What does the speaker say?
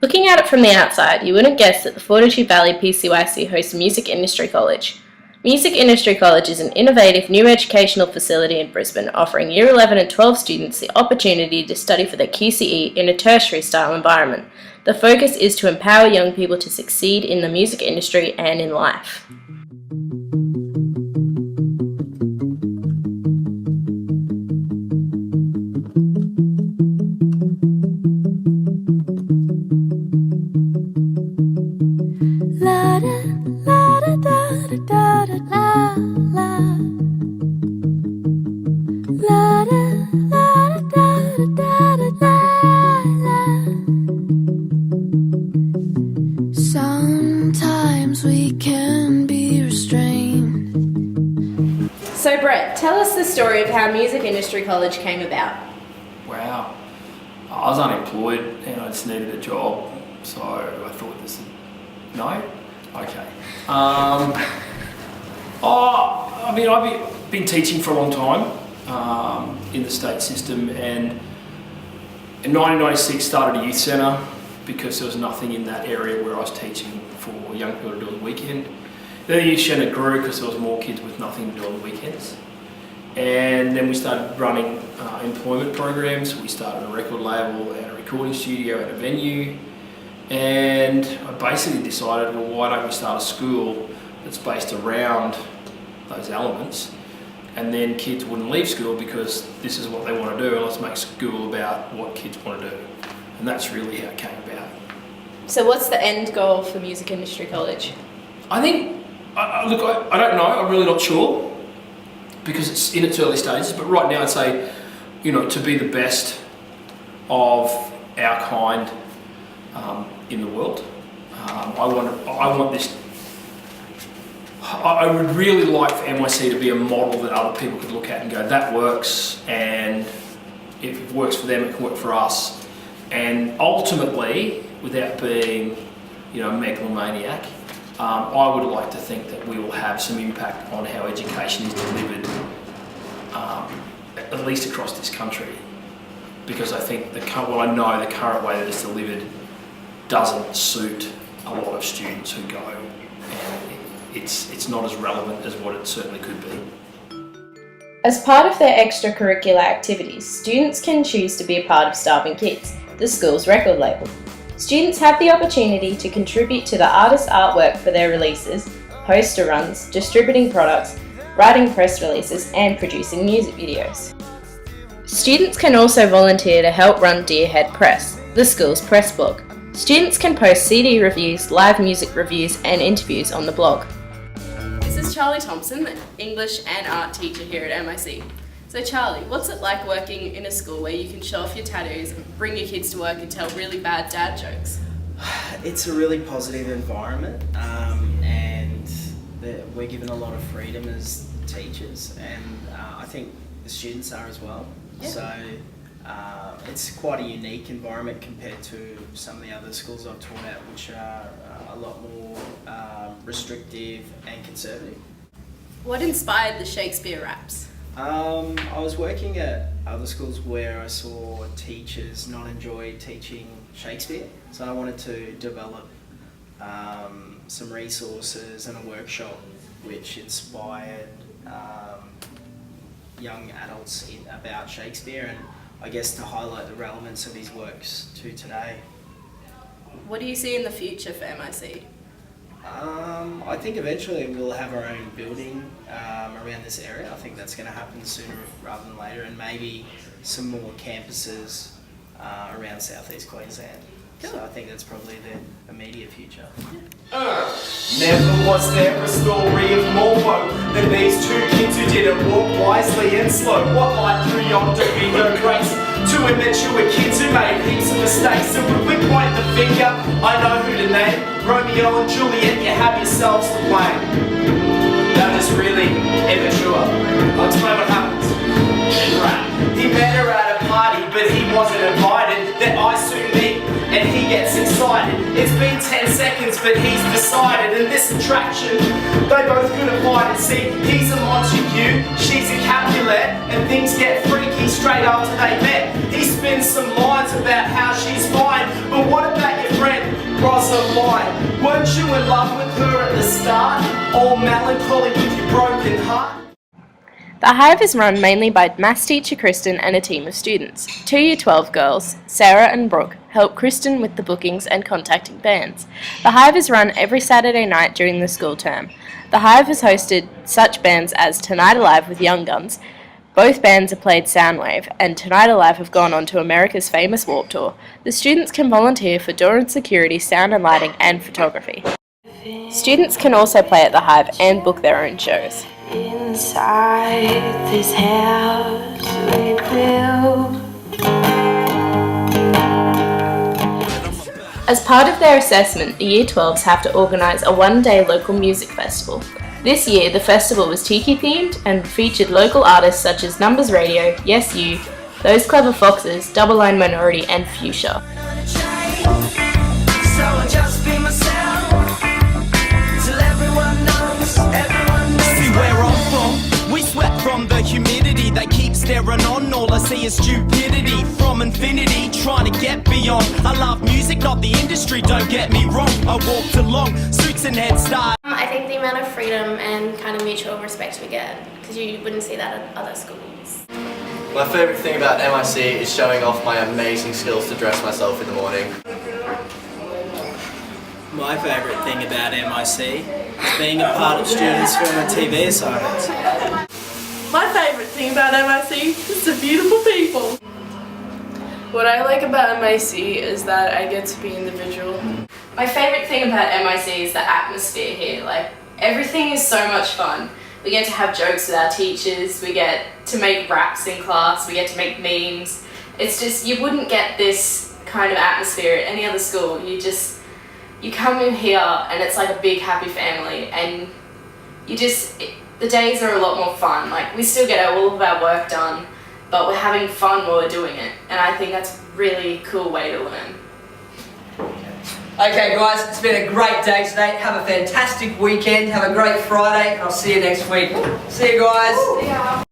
Looking at it from the outside, you wouldn't guess that the Fortitude Valley PCYC hosts Music Industry College. Music Industry College is an innovative new educational facility in Brisbane offering Year 11 and 12 students the opportunity to study for their QCE in a tertiary style environment. The focus is to empower young people to succeed in the music industry and in life. Sometimes we can be restrained. So Brett, tell us the story of how Music Industry College came about. Wow. I was unemployed and I just needed a job, so I thought this. No? Okay. I've been teaching for a long time in the state system, and in 1996 started a youth centre because there was nothing in that area where I was teaching for young people to do on the weekend. Then the youth centre grew because there was more kids with nothing to do on the weekends. And then we started running employment programs. We started a record label and a recording studio and a venue. And I basically decided, well, why don't we start a school that's based around those elements, and then kids wouldn't leave school because this is what they want to do, and let's make school about what kids want to do. And that's really how it came about. So what's the end goal for Music Industry College? I think, I don't know, I'm really not sure because it's in its early stages, but right now I'd say, to be the best of our kind in the world. I would really like for MIC to be a model that other people could look at and go, that works, and if it works for them, it can work for us. And ultimately, without being, a megalomaniac, I would like to think that we will have some impact on how education is delivered, at least across this country. Because I think the current way that it's delivered doesn't suit a lot of students who go, and it's not as relevant as what it certainly could be. As part of their extracurricular activities, students can choose to be a part of Starving Kids, the school's record label. Students have the opportunity to contribute to the artist's artwork for their releases, poster runs, distributing products, writing press releases, and producing music videos. Students can also volunteer to help run Deerhead Press, the school's press blog. Students can post CD reviews, live music reviews, and interviews on the blog. This is Charlie Thompson, the English and art teacher here at MIC. So Charlie, what's it like working in a school where you can show off your tattoos and bring your kids to work and tell really bad dad jokes? It's a really positive environment, and we're given a lot of freedom as teachers, and I think the students are as well. Yeah. So it's quite a unique environment compared to some of the other schools I've taught at, which are a lot more restrictive and conservative. What inspired the Shakespeare raps? I was working at other schools where I saw teachers not enjoy teaching Shakespeare, so I wanted to develop some resources and a workshop which inspired young adults about Shakespeare, and I guess to highlight the relevance of his works to today. What do you see in the future for MIC? I think eventually we'll have our own building around this area. I think that's going to happen sooner rather than later, and maybe some more campuses around southeast Queensland. Cool. So I think that's probably the immediate future. Never was there a story of more woe than these two kids who didn't walk wisely and slow. What light through yonder be no grace to immature kids who made heaps of mistakes. And when we point the finger, I know who to name. Romeo and Juliet, you have yourselves to blame. That is really immature. I'll explain what happens. He met her at a party, but he wasn't invited. Their eyes soon meet, and he gets excited. It's been 10 seconds, but he's decided. And this attraction, they both couldn't hide and see. He's a Montague, she's a Capulet, and things get freaky straight after they met. He spins some lines about how she's fine, but what about your friend? wasn't lying. Weren't you in love with her at the start? All melancholy with your broken heart? The Hive is run mainly by maths teacher Kristen and a team of students. 2 Year 12 girls, Sarah and Brooke, help Kristen with the bookings and contacting bands. The Hive is run every Saturday night during the school term. The Hive has hosted such bands as Tonight Alive with Young Guns. Both bands have played Soundwave, and Tonight Alive have gone on to America's famous Warped Tour. The students can volunteer for door and security, sound and lighting, and photography. Students can also play at the Hive and book their own shows. Inside this house we built. As part of their assessment, the Year 12s have to organise a one-day local music festival. This year, the festival was Tiki themed and featured local artists such as Numbers Radio, Yes You, Those Clever Foxes, Double Line Minority, and Fuchsia. From the humidity, they keep staring on. All I see is stupidity from infinity, trying to get beyond. I love music, not the industry, don't get me wrong. I walked along, suits and head start. I think the amount of freedom and kind of mutual respect we get, because you wouldn't see that at other schools. My favourite thing about MIC is showing off my amazing skills to dress myself in the morning. My favourite thing about MIC is being a part of students' film and TV assignments. My favourite thing about MIC is the beautiful people. What I like about MIC is that I get to be individual. My favourite thing about MIC is the atmosphere here. Like, everything is so much fun. We get to have jokes with our teachers, we get to make raps in class, we get to make memes. It's just, you wouldn't get this kind of atmosphere at any other school. You come in here and it's like a big happy family, and the days are a lot more fun. Like, we still get all of our work done, but we're having fun while we're doing it, and I think that's a really cool way to learn. Okay guys, it's been a great day today. Have a fantastic weekend, have a great Friday, and I'll see you next week. See you guys. See ya.